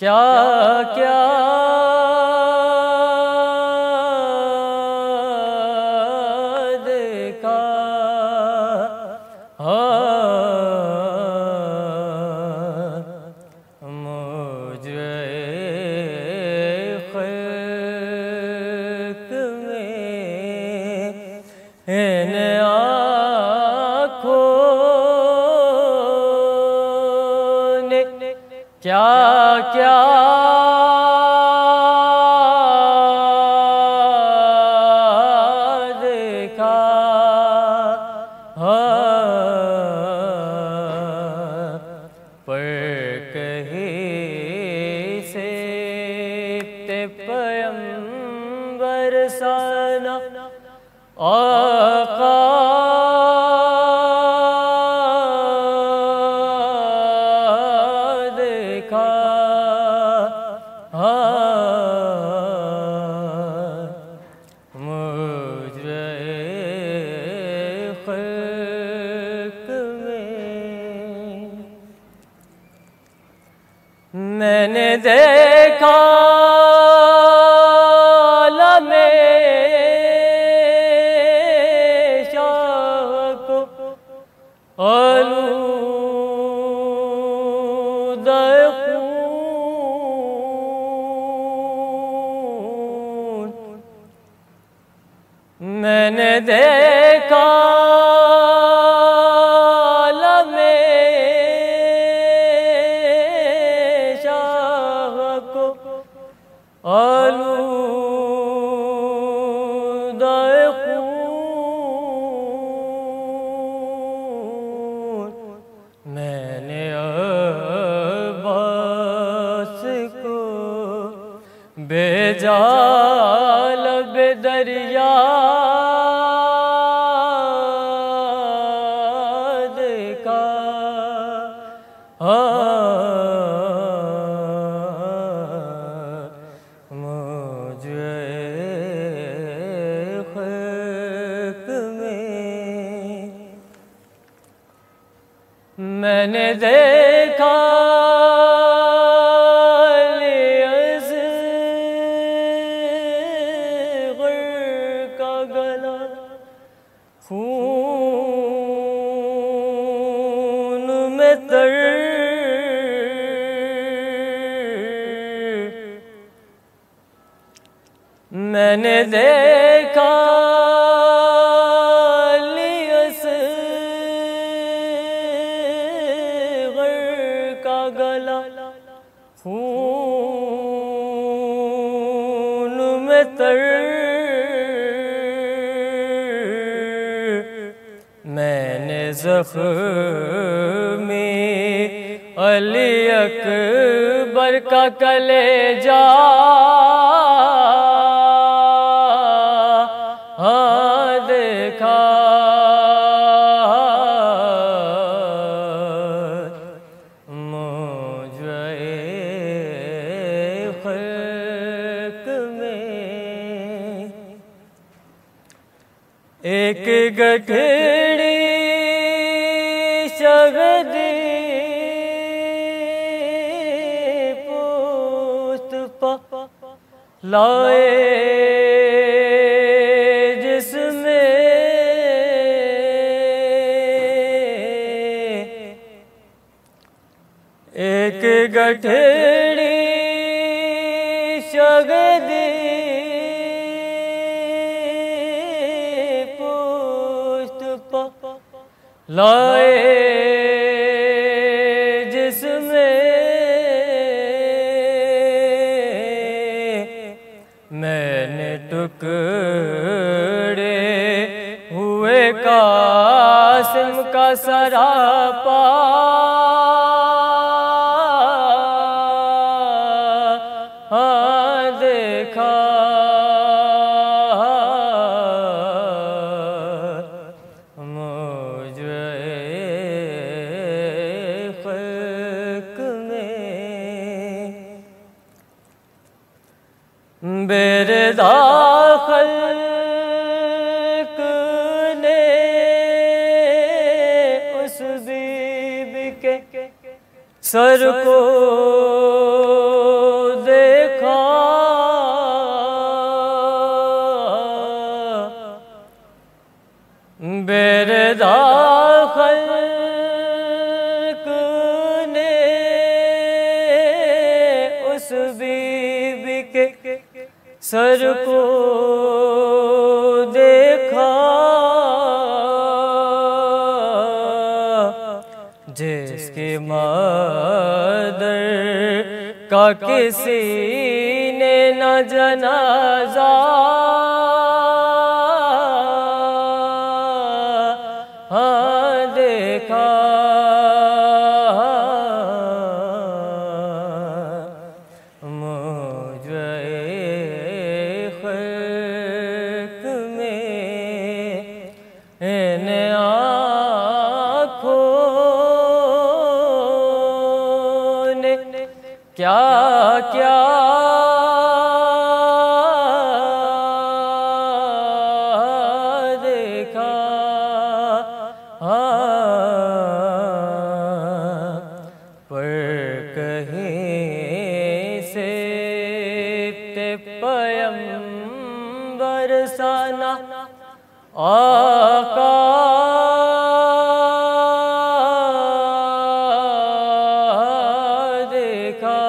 کیا کیا دیکھا مجھے خلق میں ان آنکھوں نے کیا کیا دیکھا پر کہیں سے پیغمبر سانا آقا دیکھا مجھے خلق میں نے دیکھا عالم شاہ کو آلودہ خون میں نے دیکھا عالم شاہ کو آلودہ خون میں نے عباس کو بھیجا لب دریا دیکھا مجھے خلق میں نے دیکھا خون میں تر میں نے دیکھا اصغر کا گلا خون میں تر میں نے زخمی علی اکبر کا کلیجہ دیکھا مجھے خلق میں ایک گٹھڑی شغدی پوست پا لائے جس میں ایک گٹھڑی شغدی پوست پا لائے جس میں میں نے ٹکڑے ہوئے قاسم کا سراپا دیکھا مجھے خلق میں میرے داخل نے اس بی بی کے سر کو بی کے سر کو دیکھا، جس کی مادر کا کسی نے نہ جنازہ دیکھا، مجھے خلق میں ان آنکھوں نے کیا کیا دیکھا، پر کہیں سے پیغمبر سانا آقا دیکھا،